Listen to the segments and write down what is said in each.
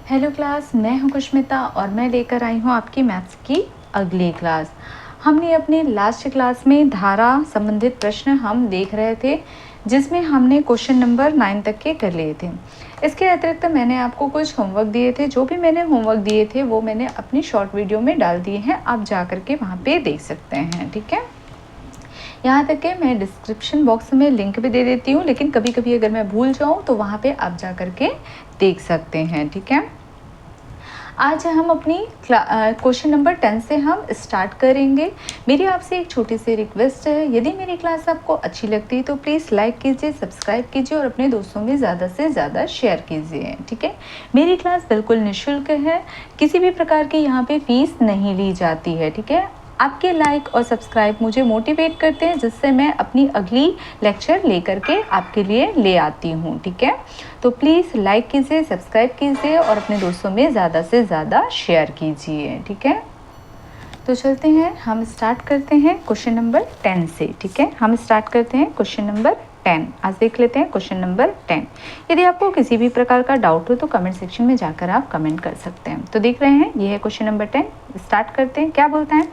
Hello class, मैं हूं कुष्मिता और मैं लेकर आई हूं आपकी मैथ्स की अगली क्लास। हमने अपनी लास्ट क्लास में धारा संबंधित प्रश्न हम देख रहे थे, जिसमें हमने क्वेश्चन नंबर 9 तक के कर लिए थे। इसके अतिरिक्त मैंने आपको कुछ होमवर्क दिए थे। जो भी मैंने होमवर्क दिए थे वो मैंने अपनी शॉर्ट वीडियो में डाल दिए हैं, आप जा कर के वहाँ पे देख सकते हैं। ठीक है, यहाँ तक कि मैं डिस्क्रिप्शन बॉक्स में लिंक भी दे देती हूँ, लेकिन कभी कभी अगर मैं भूल जाऊँ तो वहाँ पे आप जा कर के देख सकते हैं। ठीक है, आज हम अपनी क्वेश्चन नंबर 10 से हम स्टार्ट करेंगे। मेरी आपसे एक छोटी सी रिक्वेस्ट है, यदि मेरी क्लास आपको अच्छी लगती है तो प्लीज़ लाइक कीजिए, सब्सक्राइब कीजिए और अपने दोस्तों में ज़्यादा से ज़्यादा शेयर कीजिए। ठीक है, मेरी क्लास बिल्कुल निःशुल्क है, किसी भी प्रकार की यहाँ पे फीस नहीं ली जाती है। ठीक है, आपके लाइक और सब्सक्राइब मुझे मोटिवेट करते हैं, जिससे मैं अपनी अगली लेक्चर लेकर के आपके लिए ले आती हूँ। ठीक है, तो प्लीज़ लाइक कीजिए, सब्सक्राइब कीजिए और अपने दोस्तों में ज़्यादा से ज़्यादा शेयर कीजिए। ठीक है, तो चलते हैं, हम स्टार्ट करते हैं क्वेश्चन नंबर 10 से। ठीक है, हम स्टार्ट करते हैं क्वेश्चन नंबर 10। आज देख लेते हैं क्वेश्चन नंबर 10। यदि आपको किसी भी प्रकार का डाउट हो तो कमेंट सेक्शन में जाकर आप कमेंट कर सकते हैं। तो देख रहे हैं, ये है क्वेश्चन नंबर 10। स्टार्ट करते हैं। क्या बोलता है,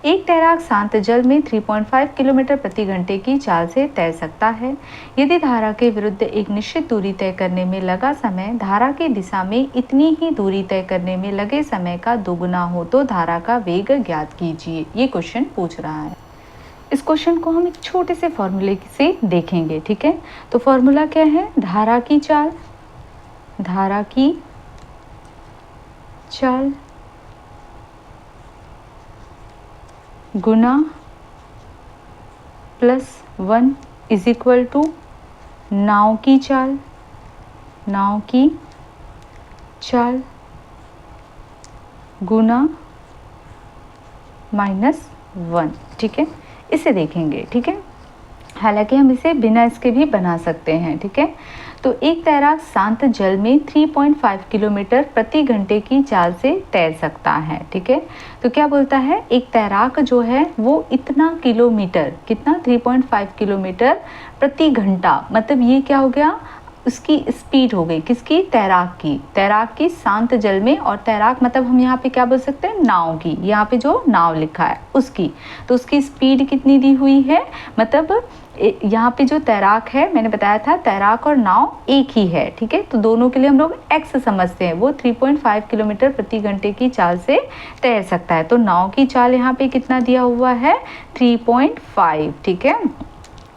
एक तैराक शांत जल में 3.5 किलोमीटर प्रति घंटे की चाल से तैर सकता है। यदि धारा के विरुद्ध एक निश्चित दूरी तय करने में लगा समय धारा की दिशा में इतनी ही दूरी तय करने में लगे समय का दोगुना हो तो धारा का वेग ज्ञात कीजिए। ये क्वेश्चन पूछ रहा है। इस क्वेश्चन को हम एक छोटे से फॉर्मूले से देखेंगे। ठीक है, तो फॉर्मूला क्या है, धारा की चाल गुना +1 इज इक्वल टू नाव की चाल गुना -1। ठीक है, इसे देखेंगे। ठीक है, हालांकि हम इसे बिना इसके भी बना सकते हैं। ठीक है, तो एक तैराक शांत जल में 3.5 किलोमीटर प्रति घंटे की चाल से तैर सकता है। ठीक है, तो क्या बोलता है, एक तैराक जो है वो इतना किलोमीटर, कितना 3.5 किलोमीटर प्रति घंटा, मतलब ये क्या हो गया, उसकी स्पीड हो गई, किसकी, तैराक की शांत जल में। और तैराक मतलब हम यहाँ पे क्या बोल सकते हैं, नाव की, यहाँ पे जो नाव लिखा है उसकी, तो उसकी स्पीड कितनी दी हुई है, मतलब यहाँ पे जो तैराक है, मैंने बताया था तैराक और नाव एक ही है। ठीक है, तो दोनों के लिए हम लोग एक्स समझते हैं। वो 3.5 किलोमीटर प्रति घंटे की चाल से तैर सकता है, तो नाव की चाल यहाँ पे कितना दिया हुआ है, 3.5। ठीक है,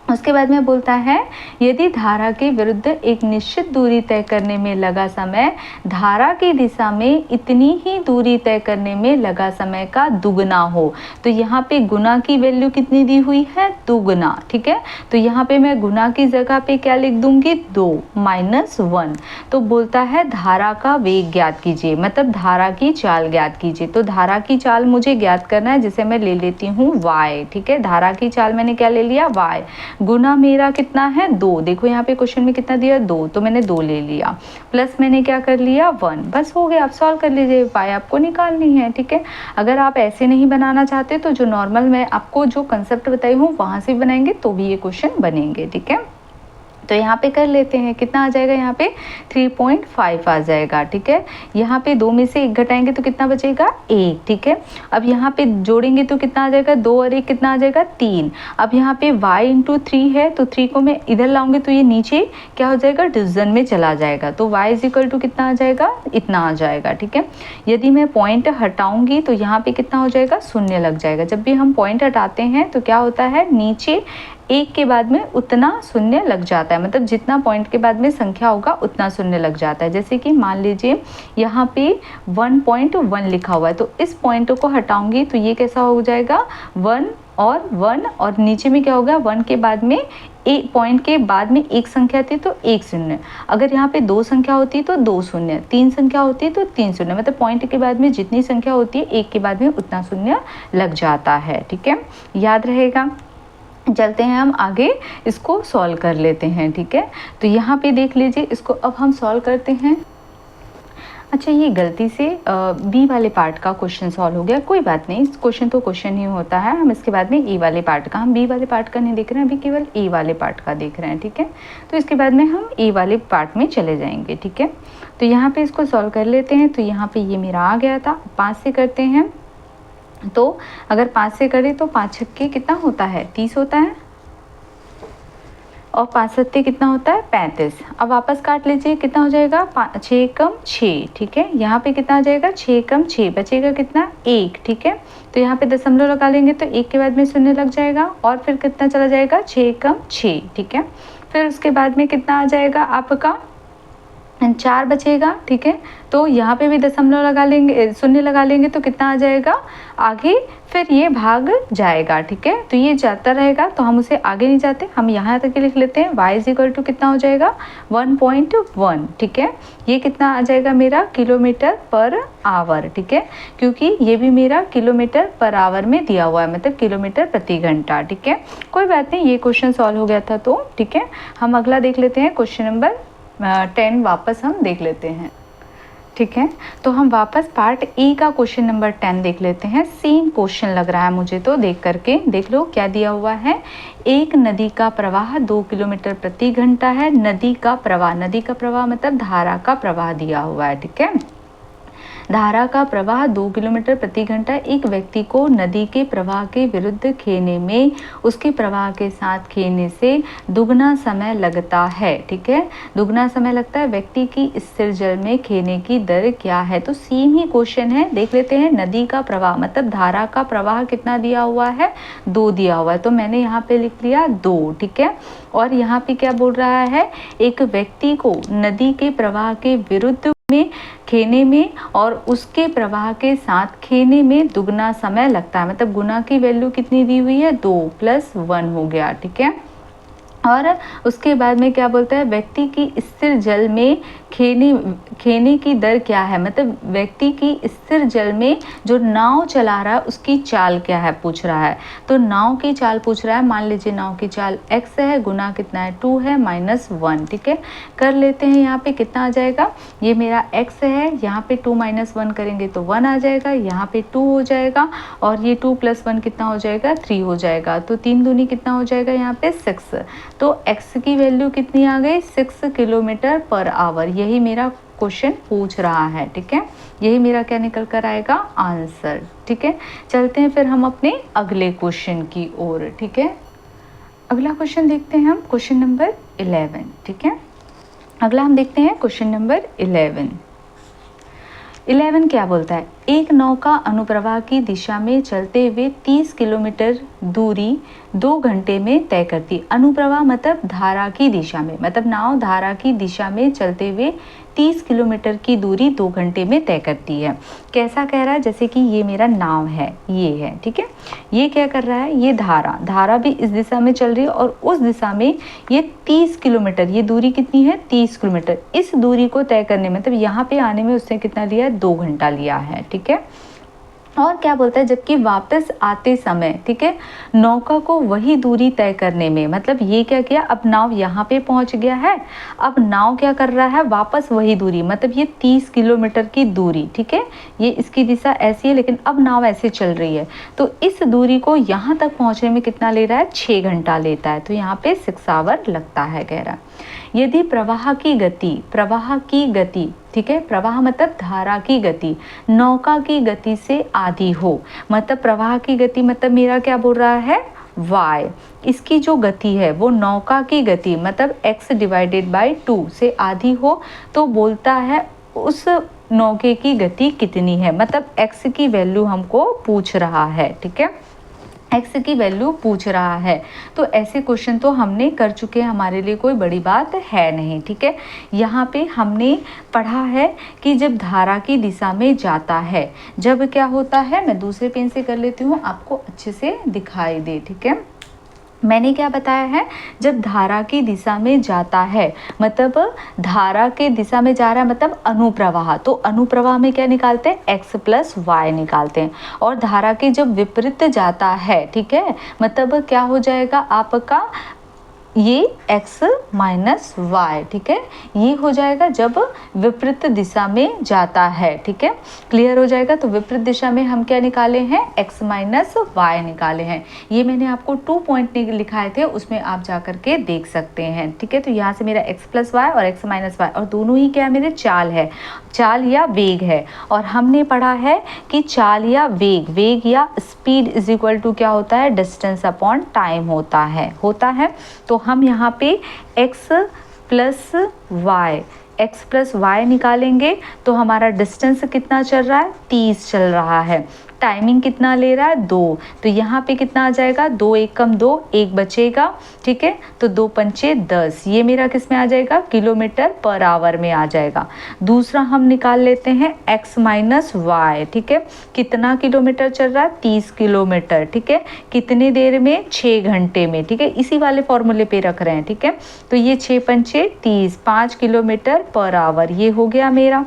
उसके बाद में बोलता है, यदि धारा के विरुद्ध एक निश्चित दूरी तय करने में लगा समय धारा की दिशा में इतनी ही दूरी तय करने में लगा समय का दुगना हो। तो यहाँ पे गुना की वैल्यू कितनी दी हुई है, दुगना। ठीक है, तो यहाँ पे मैं गुना की जगह पे क्या लिख दूंगी, 2 -1। तो बोलता है धारा का वेग ज्ञात कीजिए, मतलब धारा की चाल ज्ञात कीजिए। तो धारा की चाल मुझे ज्ञात करना है, जिसे मैं ले लेती हूँ y। ठीक है, धारा की चाल मैंने क्या ले लिया, y, गुना मेरा कितना है, 2। देखो यहाँ पे क्वेश्चन में कितना दिया, 2, तो मैंने 2 ले लिया, प्लस मैंने क्या कर लिया, 1। बस हो गया, आप सॉल्व कर लीजिए, पाई आपको निकालनी है। ठीक है, अगर आप ऐसे नहीं बनाना चाहते तो जो नॉर्मल मैं आपको जो कंसेप्ट बताई हूँ वहाँ से बनाएंगे तो भी ये क्वेश्चन बनेंगे। ठीक है, तो यहाँ पे कर लेते हैं, कितना आ जाएगा, यहाँ पे 3.5 आ जाएगा। ठीक है, यहाँ पे 2 में से 1 घटाएंगे तो कितना बचेगा, 1। ठीक है, अब यहाँ पे जोड़ेंगे तो कितना आ जाएगा, 2 और 1 कितना आ जाएगा, 3। अब यहाँ पे y × 3 है, तो 3 को मैं इधर लाऊंगी तो ये नीचे क्या हो जाएगा, डिवीजन में चला जाएगा, तो y = कितना आ जाएगा, इतना आ जाएगा। ठीक है, यदि मैं पॉइंट हटाऊंगी तो यहाँ पे कितना हो जाएगा, 0 लग जाएगा। जब भी हम पॉइंट हटाते हैं तो क्या होता है, नीचे 1 के बाद में उतना 0 लग जाता है, मतलब जितना पॉइंट के बाद में संख्या होगा उतना 0 लग जाता है। जैसे कि मान लीजिए यहाँ पे 1.1 लिखा हुआ है, तो इस पॉइंट को हटाऊंगी तो ये कैसा हो जाएगा, 1 और 1, और नीचे में क्या होगा, 1 के बाद में एक पॉइंट के बाद में एक संख्या थी तो 1 0, अगर यहाँ पे 2 संख्या होती तो 2 0, 3 संख्या होती है तो 3 0, मतलब पॉइंट के बाद में जितनी संख्या होती है 1 के बाद में उतना 0 लग जाता है। ठीक है, याद रहेगा। चलते हैं हम आगे, इसको सॉल्व कर लेते हैं। ठीक है, तो यहाँ पे देख लीजिए, इसको अब हम सॉल्व करते हैं। अच्छा, ये गलती से बी वाले पार्ट का क्वेश्चन सॉल्व हो गया, कोई बात नहीं, इस क्वेश्चन तो क्वेश्चन ही होता है। हम इसके बाद में ए वाले पार्ट का, हम बी वाले पार्ट का नहीं देख रहे हैं अभी, केवल ए वाले पार्ट का देख रहे हैं, ठीक है। तो इसके बाद में हम ए वाले पार्ट में चले जाएंगे, ठीक है। तो यहाँ पे इसको सॉल्व कर लेते हैं। तो यहाँ पे ये मेरा आ गया था, 5 से करते हैं। तो अगर 5 से करें तो 5 छक्के कितना होता है, 30 होता है, और 5 सत्ते कितना होता है, 35। अब वापस काट लीजिए, कितना हो जाएगा, 6 कम 6, ठीक है। यहाँ पे कितना आ जाएगा, 6 कम 6, बचेगा कितना, 1, ठीक है। तो यहाँ पे दशमलव लगा लेंगे तो 1 के बाद में शून्य लग जाएगा, और फिर कितना चला जाएगा, 6 कम 6, ठीक है। फिर उसके बाद में कितना आ जाएगा आपका, 4 बचेगा, ठीक है। तो यहाँ पे भी दशमलव लगा लेंगे, शून्य लगा लेंगे तो कितना आ जाएगा आगे, फिर ये भाग जाएगा, ठीक है। तो ये जाता रहेगा, तो हम उसे आगे नहीं जाते, हम यहाँ तक लिख लेते हैं। y इक्वल टू कितना हो जाएगा, 1.1, ठीक है। ये कितना आ जाएगा मेरा, किलोमीटर पर आवर, ठीक है, क्योंकि ये भी मेरा किलोमीटर पर आवर में दिया हुआ है, मतलब किलोमीटर प्रति घंटा, ठीक है। कोई बात नहीं, ये क्वेश्चन सॉल्व हो गया था, तो ठीक है। हम अगला देख लेते हैं, क्वेश्चन नंबर 10 वापस हम देख लेते हैं, ठीक है। तो हम वापस पार्ट ए का क्वेश्चन नंबर 10 देख लेते हैं। सेम क्वेश्चन लग रहा है मुझे, तो देख करके देख लो क्या दिया हुआ है। एक नदी का प्रवाह 2 किलोमीटर प्रति घंटा है। नदी का प्रवाह मतलब धारा का प्रवाह दिया हुआ है, ठीक है। धारा का प्रवाह 2 किलोमीटर प्रति घंटा। एक व्यक्ति को नदी के प्रवाह के विरुद्ध खेने में उसके प्रवाह के साथ खेने से दुगना समय लगता है, ठीक है। दुगना समय लगता है। व्यक्ति की स्थिर जल में खेने की दर क्या है, तो सेम ही क्वेश्चन है, देख लेते हैं। नदी का प्रवाह मतलब धारा का प्रवाह कितना दिया हुआ है, 2 दिया हुआ है, तो मैंने यहाँ पे लिख लिया 2, ठीक है। और यहाँ पे क्या बोल रहा है, एक व्यक्ति को नदी के प्रवाह के विरुद्ध में खेने में और उसके प्रवाह के साथ खेने में दुगना समय लगता है, मतलब गुना की वैल्यू कितनी दी हुई है, 2 + 1 हो गया, ठीक है। और उसके बाद में क्या बोलता है, व्यक्ति की स्थिर जल में खेने की दर क्या है, मतलब व्यक्ति की स्थिर जल में जो नाव चला रहा है उसकी चाल क्या है पूछ रहा है। तो नाव की चाल पूछ रहा है, मान लीजिए नाव की चाल x है, गुना कितना है, 2 है, -1, ठीक है। कर लेते हैं, यहाँ पे कितना आ जाएगा, ये मेरा x है, यहाँ पे 2 - 1 करेंगे तो 1 आ जाएगा, यहाँ पे 2 हो जाएगा, और ये 2 + 1 कितना हो जाएगा, 3 हो जाएगा। तो 3 दूनी कितना हो जाएगा, यहाँ पे 6। तो x की वैल्यू कितनी आ गई, 6 किलोमीटर पर आवर। यही मेरा क्वेश्चन पूछ रहा है, ठीक है। यही मेरा क्या निकल कर आएगा, आंसर, ठीक है। चलते हैं फिर हम अपने अगले क्वेश्चन की ओर, ठीक है। अगला क्वेश्चन देखते हैं हम, क्वेश्चन नंबर 11, ठीक है। अगला हम देखते हैं क्वेश्चन नंबर 11 क्या बोलता है, एक नौका अनुप्रवाह की दिशा में चलते हुए 30 किलोमीटर दूरी 2 घंटे में तय करती। अनुप्रवाह मतलब धारा की दिशा में, मतलब नाव धारा की दिशा में चलते हुए 30 किलोमीटर की दूरी 2 घंटे में तय करती है। कैसा कह रहा है, जैसे कि ये मेरा नाव है, ये है, ठीक है। ये क्या कर रहा है, ये धारा भी इस दिशा में चल रही है, और उस दिशा में ये 30 किलोमीटर, ये दूरी कितनी है, 30 किलोमीटर। इस दूरी को तय करने में, मतलब यहाँ पे आने में उसने कितना लिया है, 2 घंटा लिया है, ठीक है। और क्या बोलता है, जबकि वापस आते समय, ठीक है, नौका को वही दूरी तय करने में, मतलब ये क्या किया, अब नाव यहाँ पे पहुंच गया है, अब नाव क्या कर रहा है, वापस वही दूरी, मतलब ये 30 किलोमीटर की दूरी, ठीक है, ये इसकी दिशा ऐसी है, लेकिन अब नाव ऐसे चल रही है, तो इस दूरी को यहाँ तक पहुँचने में कितना ले रहा है, 6 घंटा लेता है। तो यहाँ पे 6 आवर लगता है, कह रहा है। यदि प्रवाह की गति, ठीक है, प्रवाह मतलब धारा की गति नौका की गति से आधी हो, मतलब प्रवाह की गति मतलब मेरा क्या बोल रहा है, y, इसकी जो गति है वो नौका की गति मतलब x/2 से आधी हो, तो बोलता है उस नौके की गति कितनी है, मतलब x की वैल्यू हमको पूछ रहा है, ठीक है, x की वैल्यू पूछ रहा है। तो ऐसे क्वेश्चन तो हमने कर चुके हैं, हमारे लिए कोई बड़ी बात है नहीं, ठीक है। यहाँ पे हमने पढ़ा है कि जब धारा की दिशा में जाता है, जब क्या होता है, मैं दूसरे पेन से कर लेती हूँ, आपको अच्छे से दिखाई दे, ठीक है। मैंने क्या बताया है, जब धारा की दिशा में जाता है, मतलब धारा के दिशा में जा रहा है, मतलब अनुप्रवाह, तो अनुप्रवाह में क्या निकालते हैं, x + y निकालते हैं। और धारा के जब विपरीत जाता है, ठीक है, मतलब क्या हो जाएगा आपका ये x माइनस वाई, ठीक है। ये हो जाएगा जब विपरीत दिशा में जाता है, ठीक है। क्लियर हो जाएगा। तो विपरीत दिशा में हम क्या निकाले हैं, x माइनस वाई निकाले हैं। ये मैंने आपको 2 पॉइंट लिखाए थे, उसमें आप जा करके देख सकते हैं, ठीक है। तो यहाँ से मेरा x प्लस वाई और x माइनस वाई, और दोनों ही क्या मेरे चाल है, चाल या वेग है। और हमने पढ़ा है कि चाल या वेग या स्पीड इज इक्वल टू क्या होता है, डिस्टेंस अपॉन टाइम होता है। तो हम यहाँ पे x प्लस वाई निकालेंगे तो हमारा डिस्टेंस कितना चल रहा है, 30 चल रहा है। टाइमिंग कितना ले रहा है, 2। तो यहाँ पे कितना आ जाएगा, 2 एक कम 2, 1 बचेगा, ठीक है। तो 2 पंचे 10, ये मेरा किस में आ जाएगा, किलोमीटर पर आवर में आ जाएगा। दूसरा हम निकाल लेते हैं x माइनस वाई, ठीक है। कितना किलोमीटर चल रहा है, 30 किलोमीटर, ठीक है। कितने देर में, 6 घंटे में, ठीक है। इसी वाले फॉर्मूले पे रख रहे हैं, ठीक है। तो ये 6 पंचे 30, 5 किलोमीटर पर आवर, ये हो गया मेरा,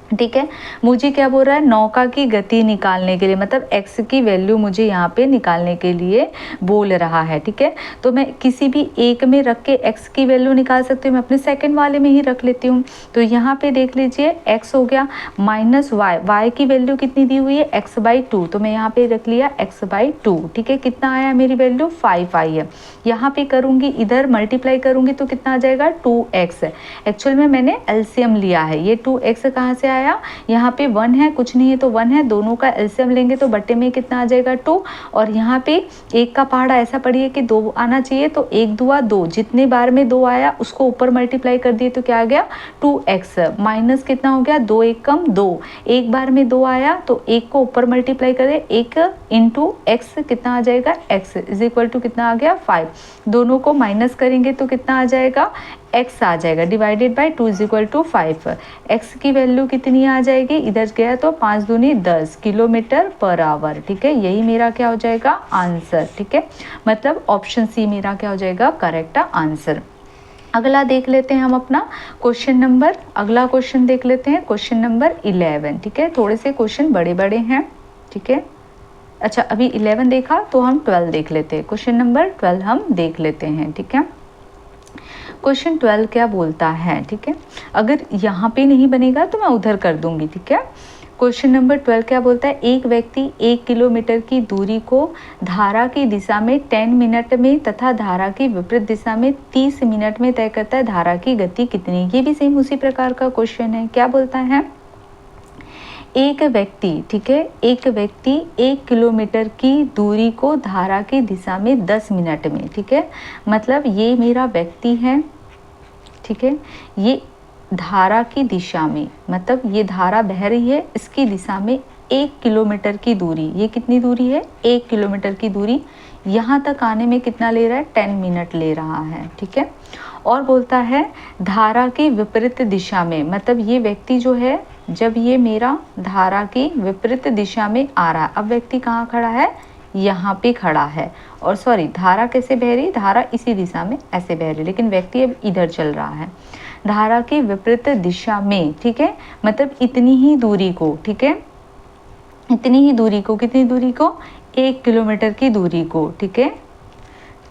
ठीक है। मुझे क्या बोल रहा है, नौका की गति निकालने के लिए, मतलब x की वैल्यू मुझे यहाँ पे निकालने के लिए बोल रहा है, ठीक है। तो मैं किसी भी एक में रख के x की वैल्यू निकाल सकती हूँ, मैं अपने सेकंड वाले में ही रख लेती हूँ। तो यहाँ पे देख लीजिए x हो गया माइनस y की वैल्यू कितनी दी हुई है, x/2, तो मैं यहाँ पे रख लिया x/2, ठीक है। कितना आया मेरी वैल्यू, 5 आई है। यहाँ पे करूँगी, इधर मल्टीप्लाई करूँगी तो कितना आ जाएगा, 2x। एक्चुअल में मैंने एलसीएम लिया है, ये 2x कहाँ से आया, यहाँ पे 1 है, कुछ नहीं है तो 1 है, दोनों का एलसीएम लेंगे तो बट्टे में कितना आ जाएगा, 2। और यहाँ पे एक का पहाड़ा ऐसा पढ़िए कि 2 आना चाहिए, तो 1 दुआ 2, जितने बार में 2 आया उसको ऊपर मल्टीप्लाई कर दिए तो क्या आ गया, 2x। माइनस कितना हो गया, 2 एक कम 2, एक बार में 2 आया तो 1 को ऊपर मल्टीप्लाई कर दे, 1 इंटू एक्स कितना आ जाएगा, x इज इक्वल टू कितना आ गया, 5। दोनों को माइनस करेंगे तो कितना आ जाएगा, x आ जाएगा, divided by 2 is equal to 5। x की वैल्यू कितनी आ जाएगी, इधर गया तो 5 दूनी 10 किलोमीटर पर आवर, ठीक है। यही मेरा क्या हो जाएगा, आंसर, ठीक है। मतलब ऑप्शन सी मेरा क्या हो जाएगा, करेक्ट आंसर। अगला देख लेते हैं हम अपना क्वेश्चन नंबर, अगला क्वेश्चन देख लेते हैं, क्वेश्चन नंबर 11, ठीक है। थोड़े से क्वेश्चन बड़े बड़े हैं, ठीक है। अच्छा, अभी 11 देखा तो हम 12 देख लेते हैं, क्वेश्चन नंबर 12 हम देख लेते हैं, ठीक है। क्वेश्चन 12 क्या बोलता है, ठीक है। अगर यहाँ पे नहीं बनेगा तो मैं उधर कर दूंगी, ठीक है। क्वेश्चन नंबर 12 क्या बोलता है, एक व्यक्ति 1 किलोमीटर की दूरी को धारा की दिशा में 10 मिनट में तथा धारा की विपरीत दिशा में 30 मिनट में तय करता है, धारा की गति कितनी। ये भी सेम उसी प्रकार का क्वेश्चन है। क्या बोलता है, एक व्यक्ति, ठीक है, एक व्यक्ति 1 किलोमीटर की दूरी को धारा की दिशा में 10 मिनट में, ठीक है। मतलब ये मेरा व्यक्ति है, ठीक है। ये धारा की दिशा में, मतलब ये धारा बह रही है, इसकी दिशा में 1 किलोमीटर की दूरी, ये कितनी दूरी है, 1 किलोमीटर की दूरी, यहाँ तक आने में कितना ले रहा है, 10 मिनट ले रहा है, ठीक है। और बोलता है धारा की विपरीत दिशा में, मतलब ये व्यक्ति जो है, जब ये मेरा धारा की विपरीत दिशा में आ रहा है, अब व्यक्ति कहाँ खड़ा है, यहाँ पे खड़ा है। और सॉरी, धारा कैसे बह रही, धारा इसी दिशा में ऐसे बह रही, लेकिन व्यक्ति अब इधर चल रहा है धारा की विपरीत दिशा में, ठीक है। मतलब इतनी ही दूरी को, ठीक है, इतनी ही दूरी को, कितनी दूरी को, 1 किलोमीटर की दूरी को, ठीक है,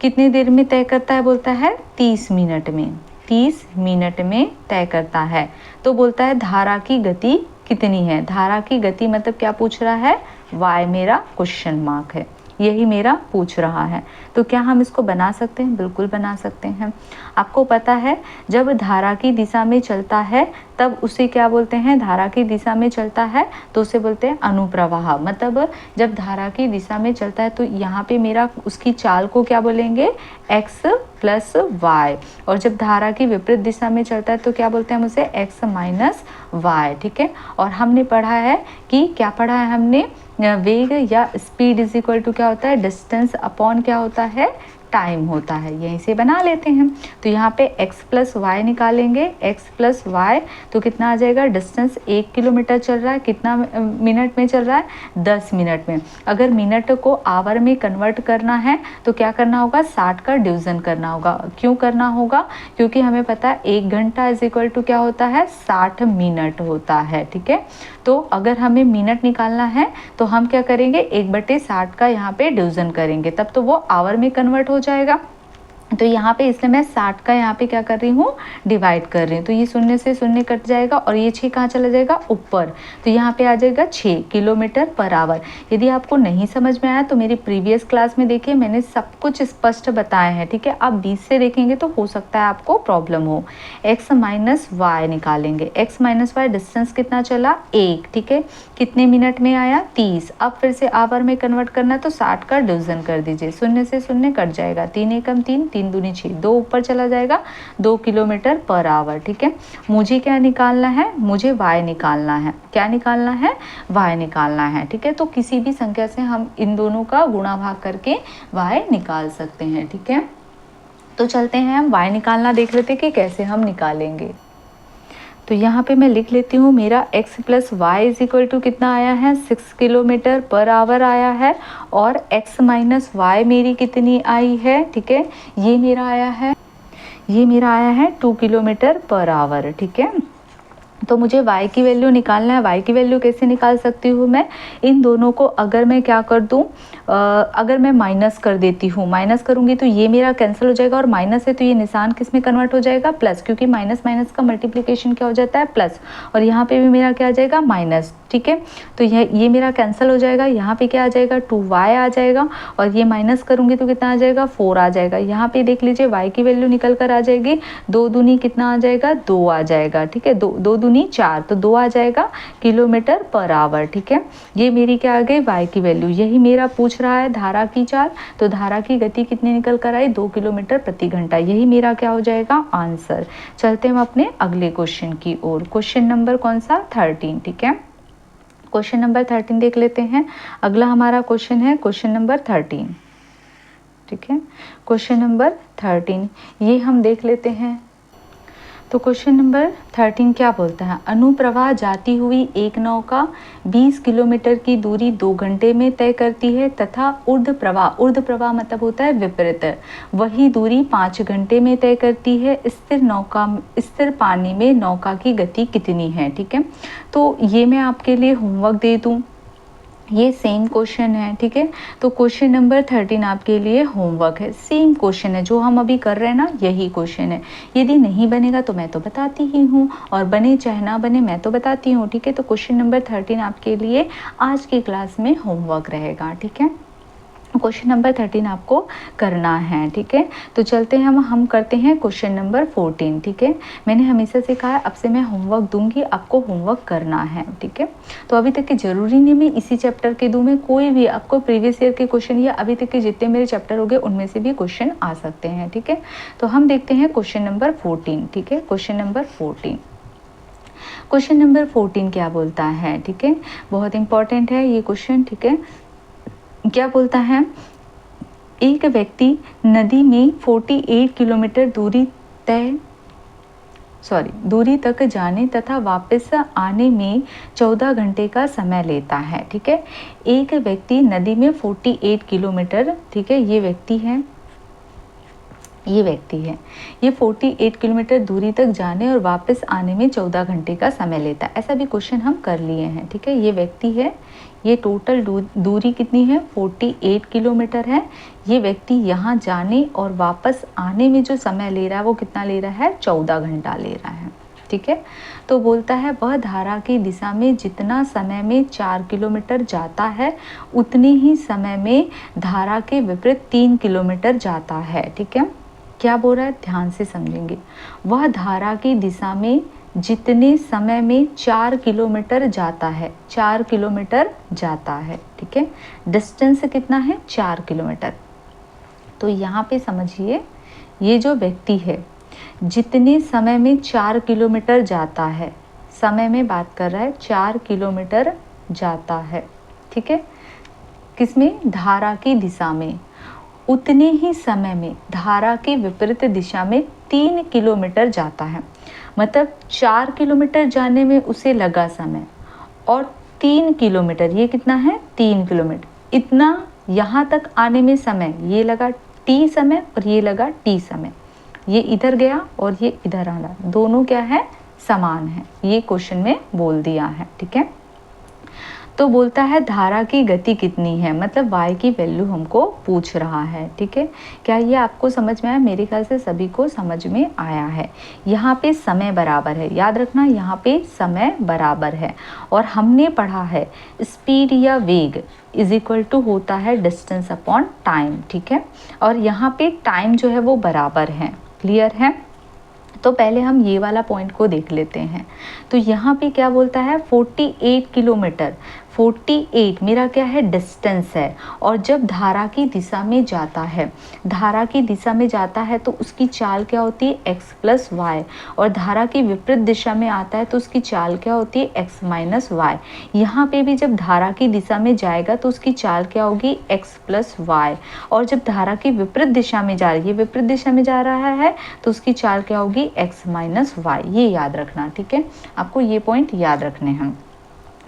कितनी देर में तय करता है, बोलता है 30 मिनट में, 30 मिनट में तय करता है। तो बोलता है धारा की गति कितनी है, धारा की गति मतलब क्या पूछ रहा है, y मेरा क्वेश्चन मार्क है, यही मेरा पूछ रहा है। तो क्या हम इसको बना सकते हैं, बिल्कुल बना सकते हैं। आपको पता है जब धारा की दिशा में चलता है तब उसे क्या बोलते हैं, धारा की दिशा में चलता है तो उसे बोलते हैं अनुप्रवाह। मतलब जब धारा की दिशा में चलता है तो यहाँ पे मेरा उसकी चाल को क्या बोलेंगे, x प्लस वाई, और जब धारा की विपरीत दिशा में चलता है तो क्या बोलते हैं हम उसे, x माइनस वाई, ठीक है। और हमने पढ़ा है कि क्या पढ़ा है हमने, वेग या स्पीड इज इक्वल टू क्या होता है, डिस्टेंस अपॉन क्या होता है, टाइम होता है। यहीं से बना लेते हैं। तो यहाँ पे x प्लस वाई निकालेंगे, x प्लस वाई तो कितना आ जाएगा, डिस्टेंस 1 किलोमीटर चल रहा है, कितना मिनट में चल रहा है, 10 मिनट में। अगर मिनट को आवर में कन्वर्ट करना है तो क्या करना होगा, 60 का डिवीजन करना होगा। क्यों करना होगा, क्योंकि हमें पता है 1 घंटा इज इक्वल टू क्या होता है, 60 मिनट होता है, ठीक है। तो अगर हमें मिनट निकालना है तो हम क्या करेंगे, 1/60 का यहाँ पे डिवीजन करेंगे, तब तो वो आवर में कन्वर्ट हो जाएगा। तो यहाँ पे इसलिए मैं 60 का यहाँ पे क्या कर रही हूँ, डिवाइड कर रही हूँ। तो ये शून्य से शून्य कट जाएगा और ये 6 कहाँ चला जाएगा, ऊपर। तो यहाँ पे आ जाएगा 6 किलोमीटर पर आवर। यदि आपको नहीं समझ में आया तो मेरी प्रीवियस क्लास में देखिए, मैंने सब कुछ स्पष्ट बताया है, ठीक है। आप 20 से देखेंगे तो हो सकता है आपको प्रॉब्लम हो। x माइनस वाई निकालेंगे। x माइनस वाई डिस्टेंस कितना चला, 1, ठीक है। कितने मिनट में आया, 30। अब फिर से आवर में कन्वर्ट करना तो 60 का डिवीजन कर दीजिए, शून्य से शून्य कट जाएगा, 3 एकम 3, 3 दूनी 6, 2 ऊपर चला जाएगा, 2 किलोमीटर पर आवर, ठीक है। मुझे क्या निकालना है, मुझे y निकालना है। क्या निकालना है, y निकालना है, ठीक है। तो किसी भी संख्या से हम इन दोनों का गुणा भाग करके y निकाल सकते हैं, ठीक है। तो चलते हैं, हम y निकालना देख लेते हैं कि कैसे हम निकालेंगे। तो यहाँ पे मैं लिख लेती हूँ, मेरा x plus y is equal to कितना आया है, 6 किलोमीटर पर आवर आया है। और x माइनस वाई मेरी कितनी आई है, ठीक है, ये मेरा आया है 2 किलोमीटर पर आवर, ठीक है। तो मुझे y की वैल्यू निकालना है। y की वैल्यू कैसे निकाल सकती हूँ मैं, इन दोनों को अगर मैं क्या कर दूँ, अगर मैं माइनस कर देती हूँ, माइनस करूँगी तो ये मेरा कैंसिल हो जाएगा, और माइनस है तो ये निशान किस में कन्वर्ट हो जाएगा, प्लस, क्योंकि माइनस माइनस का मल्टीप्लिकेशन क्या हो जाता है, प्लस। और यहाँ पे भी मेरा क्या आ जाएगा, माइनस, ठीक है। तो ये मेरा कैंसिल हो जाएगा, यहाँ पे क्या आ जाएगा, 2y आ जाएगा, और ये माइनस करूँगी तो कितना आ जाएगा, 4 आ जाएगा। यहाँ पे देख लीजिए y की वैल्यू निकल कर आ जाएगी, 2 दूनी कितना आ जाएगा, 2 आ जाएगा, ठीक है। 2 दूनी 4, तो 2 आ जाएगा किलोमीटर पर आवर, ठीक है। ये मेरी क्या आ गई, y की वैल्यू। यही मेरा पूछ रहा है धारा की चाल, तो धारा की गति कितनी निकल कर आई, 2 किलोमीटर प्रति घंटा। यही मेरा क्या हो जाएगा, आंसर। चलते हम अपने अगले क्वेश्चन की ओर। क्वेश्चन नंबर कौन सा, 13, ठीक है। क्वेश्चन नंबर 13 देख लेते हैं। अगला हमारा क्वेश्चन है क्वेश्चन नंबर 13, ठीक है। क्वेश्चन नंबर 13 ये हम देख लेते हैं। तो क्वेश्चन नंबर 13 क्या बोलता है, अनुप्रवाह जाती हुई एक नौका 20 किलोमीटर की दूरी 2 घंटे में तय करती है तथा ऊर्ध्व प्रवाह मतलब होता है विपरीत, वही दूरी 5 घंटे में तय करती है। स्थिर पानी में नौका की गति कितनी है, ठीक है। तो ये मैं आपके लिए होमवर्क दे दूँ, ये सेम क्वेश्चन है, ठीक है। तो क्वेश्चन नंबर 13 आपके लिए होमवर्क है, सेम क्वेश्चन है जो हम अभी कर रहे हैं ना, यही क्वेश्चन है। यदि नहीं बनेगा तो मैं तो बताती ही हूँ, और बने चाहे ना बने मैं तो बताती हूँ, ठीक है। तो क्वेश्चन नंबर 13 आपके लिए आज की क्लास में होमवर्क रहेगा, ठीक है। क्वेश्चन नंबर 13 आपको करना है, ठीक है। तो चलते हैं, हम करते हैं क्वेश्चन नंबर 14, ठीक है। मैंने हमेशा से कहा है, अब से मैं होमवर्क दूंगी, आपको होमवर्क करना है, ठीक है। तो अभी तक के जरूरी नहीं मैं इसी चैप्टर के दूँ, मैं कोई भी आपको प्रीवियस ईयर के क्वेश्चन या अभी तक के जितने मेरे चैप्टर हो गए उनमें से भी क्वेश्चन आ सकते हैं, ठीक है। तो हम देखते हैं क्वेश्चन नंबर 14, ठीक है। क्वेश्चन नंबर 14, क्वेश्चन नंबर 14 क्या बोलता है, ठीक है। बहुत इंपॉर्टेंट है ये क्वेश्चन, ठीक है। क्या बोलता है, एक व्यक्ति नदी में 48 किलोमीटर दूरी तक जाने तथा वापस आने में 14 घंटे का समय लेता है, ठीक है। एक व्यक्ति नदी में 48 किलोमीटर, ठीक है, ये व्यक्ति है, ये 48 किलोमीटर दूरी तक जाने और वापस आने में 14 घंटे का समय लेता है। ऐसा भी क्वेश्चन हम कर लिए हैं, ठीक है। ये व्यक्ति है, ये टोटल दूरी कितनी है, 48 किलोमीटर है। ये व्यक्ति यहाँ जाने और वापस आने में जो समय ले रहा है वो कितना ले रहा है, 14 घंटा ले रहा है, ठीक है। तो बोलता है वह धारा की दिशा में जितना समय में 4 किलोमीटर जाता है उतने ही समय में धारा के विपरीत 3 किलोमीटर जाता है, ठीक है। क्या बोल रहा है, ध्यान से समझेंगे। वह धारा की दिशा में जितने समय में 4 किलोमीटर जाता है, 4 किलोमीटर जाता है, ठीक है। डिस्टेंस कितना है, 4 किलोमीटर। तो यहाँ पे समझिए, ये जो व्यक्ति है जितने समय में 4 किलोमीटर जाता है, समय में बात कर रहा है, 4 किलोमीटर जाता है, ठीक है, किसमें, धारा की दिशा में, उतने ही समय में धारा की विपरीत दिशा में 3 किलोमीटर जाता है। मतलब 4 किलोमीटर जाने में उसे लगा समय, और 3 किलोमीटर, ये कितना है, 3 किलोमीटर, इतना यहाँ तक आने में समय, ये लगा t समय और ये लगा t समय, ये इधर गया और ये इधर आना, दोनों क्या है, समान है। ये क्वेश्चन में बोल दिया है, ठीक है। तो बोलता है धारा की गति कितनी है, मतलब y की वैल्यू हमको पूछ रहा है। ठीक है, क्या ये आपको समझ में आया? मेरे ख्याल से सभी को समझ में आया है। यहाँ पे समय बराबर है, याद रखना यहाँ पे समय बराबर है। और हमने पढ़ा है स्पीड या वेग इज इक्वल टू होता है डिस्टेंस अपॉन टाइम। ठीक है, और यहाँ पे टाइम जो है वो बराबर है। क्लियर है? तो पहले हम ये वाला पॉइंट को देख लेते हैं। तो यहाँ पे क्या बोलता है 48 किलोमीटर, 48 मेरा क्या है डिस्टेंस है। और जब धारा की दिशा में जाता है, धारा की दिशा में जाता है तो उसकी चाल क्या होती है x प्लस वाई। और धारा की विपरीत दिशा में आता है तो उसकी चाल क्या होती है x माइनस वाई। यहाँ पे भी जब धारा की दिशा में जाएगा तो उसकी चाल क्या होगी x प्लस वाई। और जब धारा की विपरीत दिशा में जा रही है, विपरीत दिशा में जा रहा है तो उसकी चाल क्या होगी x माइनस वाई। ये याद रखना। ठीक है, आपको ये पॉइंट याद रखने हैं।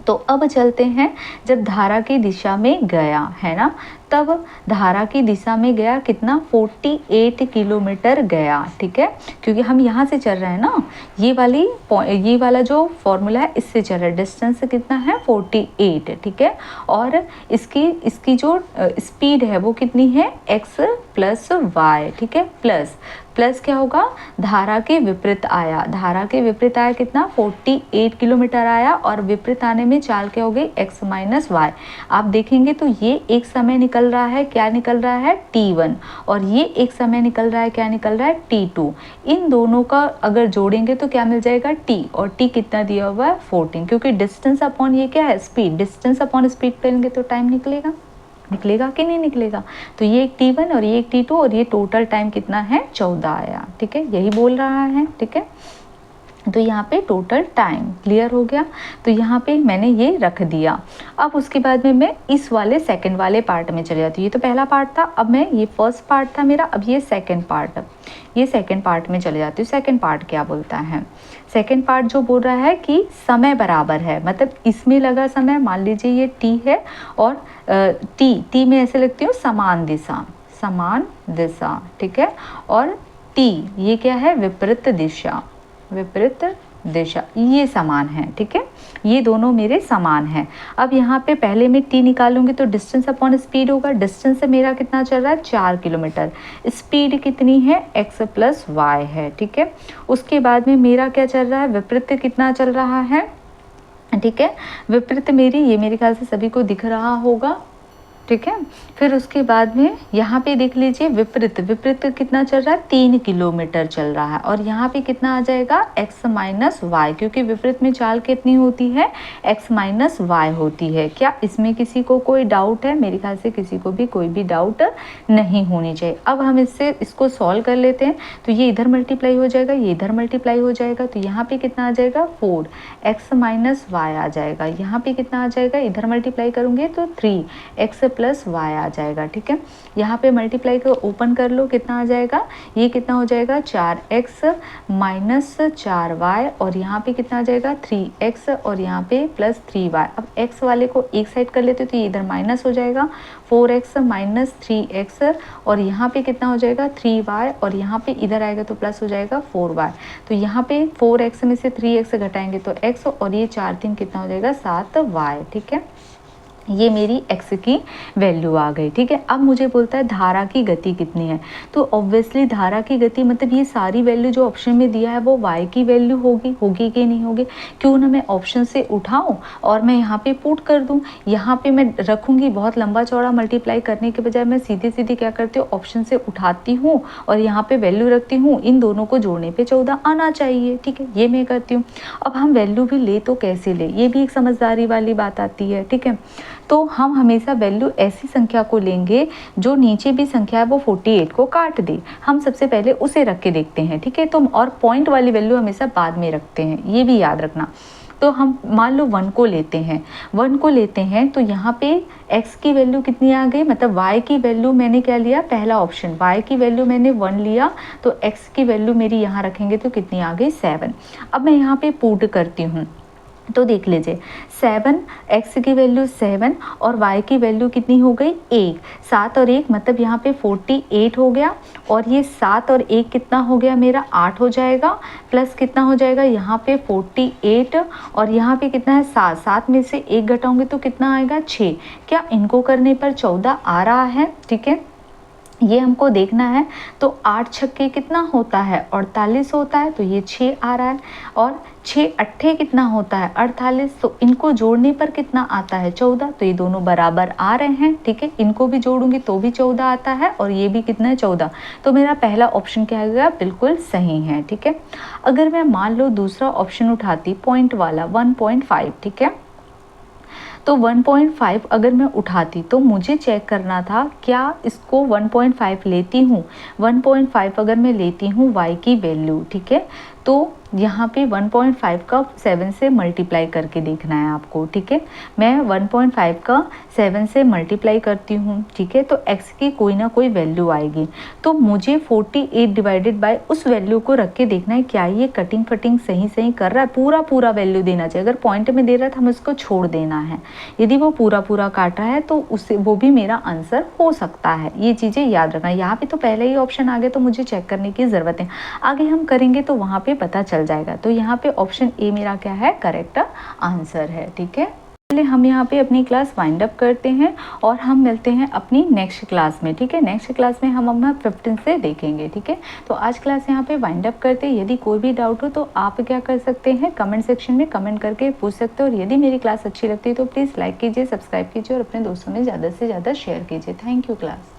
तो अब चलते हैं, जब धारा की दिशा में गया है ना, तब धारा की दिशा में गया कितना 48 किलोमीटर गया। ठीक है, क्योंकि हम यहाँ से चल रहे हैं ना, ये वाला जो फॉर्मूला है इससे चल रहा है। डिस्टेंस कितना है 48। ठीक है, और इसकी जो स्पीड है वो कितनी है x प्लस वाई। ठीक है, प्लस क्या होगा, धारा के विपरीत आया, धारा के विपरीत आया कितना 48 किलोमीटर आया। और विपरीत आने में चाल क्या हो गई x माइनस वाई। आप देखेंगे तो ये एक समय निकल रहा है, क्या निकल रहा है t1, और ये एक समय निकल रहा है, क्या निकल रहा है t2। इन दोनों का अगर जोड़ेंगे तो क्या मिल जाएगा t, और t कितना दिया हुआ है 14, क्योंकि डिस्टेंस अपॉन ये क्या है स्पीड, डिस्टेंस अपॉन स्पीड करेंगे तो टाइम निकलेगा कि नहीं निकलेगा। तो ये एक t1 और ये एक t2, और ये टोटल टाइम कितना है 14 आया। ठीक है, यही बोल रहा है। ठीक है, तो यहाँ पे टोटल टाइम क्लियर हो गया। तो यहाँ पे मैंने ये रख दिया। अब उसके बाद में मैं इस वाले सेकंड वाले पार्ट में चले जाती हूँ। ये तो पहला पार्ट था, अब मैं ये फर्स्ट पार्ट था मेरा, अब ये सेकंड पार्ट में चले जाती हूँ। सेकंड पार्ट क्या बोलता है, सेकंड पार्ट जो बोल रहा है कि समय बराबर है, मतलब इसमें लगा समय, मान लीजिए ये t है और t में ऐसे लिखती हूँ समान दिशा। ठीक है, और t ये क्या है विपरीत दिशा, ये समान है। ठीक है, ये दोनों मेरे समान हैं। अब यहाँ पे पहले मैं t निकालूंगी तो डिस्टेंस अपॉन स्पीड होगा। डिस्टेंस मेरा कितना चल रहा है 4 किलोमीटर, स्पीड कितनी है x प्लस वाई है। ठीक है, उसके बाद में मेरा क्या चल रहा है विपरीत कितना चल रहा है। ठीक है, विपरीत ये मेरे ख्याल से सभी को दिख रहा होगा। ठीक है, फिर उसके बाद में यहाँ पे देख लीजिए विपरीत कितना चल रहा है 3 किलोमीटर चल रहा है। और यहाँ पे कितना आ जाएगा x माइनस वाई, क्योंकि विपरीत में चाल कितनी होती है x माइनस वाई होती है। क्या इसमें किसी को कोई डाउट है? मेरे ख्याल से किसी को भी कोई भी डाउट नहीं होनी चाहिए। अब हम इसको सॉल्व कर लेते हैं। तो ये इधर मल्टीप्लाई हो जाएगा, ये इधर मल्टीप्लाई हो जाएगा, तो यहाँ पे कितना आ जाएगा 4x माइनस वाई आ जाएगा। यहाँ पे कितना आ जाएगा, इधर मल्टीप्लाई करूँगे तो 3x प्लस वाई आ जाएगा। ठीक है, यहाँ पे मल्टीप्लाई को ओपन कर लो, कितना आ जाएगा, ये कितना हो जाएगा 4x माइनस 4y, और यहाँ पे कितना आ जाएगा 3x, और यहाँ पे प्लस 3y। अब x वाले को एक साइड कर लेते तो ये इधर माइनस हो जाएगा 4x माइनस 3x, और यहाँ पे कितना हो जाएगा 3y, और यहाँ पे इधर आएगा तो प्लस हो जाएगा 4y। तो यहाँ पे 4x में से 3x घटाएंगे तो x, और ये 4 3 कितना हो जाएगा 7y। ठीक है, ये मेरी x की वैल्यू आ गई। ठीक है, अब मुझे बोलता है धारा की गति कितनी है। तो ऑब्वियसली धारा की गति मतलब ये सारी वैल्यू जो ऑप्शन में दिया है वो y की वैल्यू होगी कि नहीं होगी। क्यों ना मैं ऑप्शन से उठाऊं और मैं यहाँ पे पुट कर दूं। यहाँ पे मैं रखूंगी, बहुत लंबा चौड़ा मल्टीप्लाई करने के बजाय मैं सीधे क्या करती हूँ ऑप्शन से उठाती हूँ और यहाँ पे वैल्यू रखती हूँ। इन दोनों को जोड़ने पे 14 आना चाहिए। ठीक है, ये मैं करती हूँ। अब हम वैल्यू भी ले तो कैसे ले, ये भी एक समझदारी वाली बात आती है। ठीक है, तो हम हमेशा वैल्यू ऐसी संख्या को लेंगे जो नीचे भी संख्या है वो 48 को काट दे। हम सबसे पहले उसे रख के देखते हैं। ठीक है, तो और पॉइंट वाली वैल्यू हमेशा बाद में रखते हैं, ये भी याद रखना। तो हम मान लो 1 को लेते हैं तो यहाँ पे x की वैल्यू कितनी आ गई, मतलब y की वैल्यू मैंने क्या लिया, पहला ऑप्शन y की वैल्यू मैंने 1 लिया, तो x की वैल्यू मेरी यहाँ रखेंगे तो कितनी आ गई 7। अब मैं यहाँ पे पुट करती हूँ, तो देख लीजिए 7, x की वैल्यू 7 और y की वैल्यू कितनी हो गई 1, 7 और 1 मतलब यहाँ पे 48 हो गया, और ये 7 और 1 कितना हो गया मेरा 8 हो जाएगा, प्लस कितना हो जाएगा यहाँ पे 48 और यहाँ पे कितना है 7, 7 में से 1 घटाऊंगे तो कितना आएगा 6। क्या इनको करने पर 14 आ रहा है? ठीक है, ये हमको देखना है। तो 8 छक्के कितना होता है 48 होता है, तो ये 6 आ रहा है, और 6 अट्ठे कितना होता है 48, तो इनको जोड़ने पर कितना आता है 14, तो ये दोनों बराबर आ रहे हैं। ठीक है, इनको भी जोड़ूंगी तो भी 14 आता है, और ये भी कितना है 14, तो मेरा पहला ऑप्शन क्या आएगा बिल्कुल सही है। ठीक है, अगर मैं मान लो दूसरा ऑप्शन उठाती पॉइंट वाला 1.5, ठीक है, तो 1.5 अगर मैं उठाती तो मुझे चेक करना था क्या इसको 1.5 लेती हूँ, 1.5 अगर मैं लेती हूँ y की वैल्यू, ठीक है, तो यहाँ पे 1.5 का 7 से मल्टीप्लाई करके देखना है आपको। ठीक है, मैं 1.5 का 7 से मल्टीप्लाई करती हूँ, ठीक है, तो x की कोई ना कोई वैल्यू आएगी, तो मुझे 48 डिवाइडेड बाय उस वैल्यू को रख के देखना है क्या ये कटिंग फटिंग सही सही कर रहा है, पूरा पूरा वैल्यू देना चाहिए। अगर पॉइंट में दे रहा है तो हमें उसको छोड़ देना है, यदि वो पूरा पूरा काट रहा है तो उससे वो भी मेरा आंसर हो सकता है। ये चीज़ें याद रखना। यहाँ पे तो पहले ही ऑप्शन आ गए तो मुझे चेक करने की ज़रूरत है, आगे हम करेंगे तो वहाँ पे पता चल जाएगा। तो यहाँ पे ऑप्शन ए मेरा क्या है करेक्ट आंसर है। ठीक है, चलिए हम यहाँ पे अपनी क्लास वाइंड अप करते हैं और हम मिलते हैं अपनी नेक्स्ट क्लास में। ठीक है, नेक्स्ट क्लास में हम अपना 15 से देखेंगे। ठीक है, तो आज क्लास यहाँ पे वाइंड अप करते हैं। यदि कोई भी डाउट हो तो आप क्या कर सकते हैं कमेंट सेक्शन में कमेंट करके पूछ सकते हो, और यदि मेरी क्लास अच्छी लगती है तो प्लीज़ लाइक कीजिए, सब्सक्राइब कीजिए और अपने दोस्तों में ज़्यादा से ज़्यादा शेयर कीजिए। Thank you class.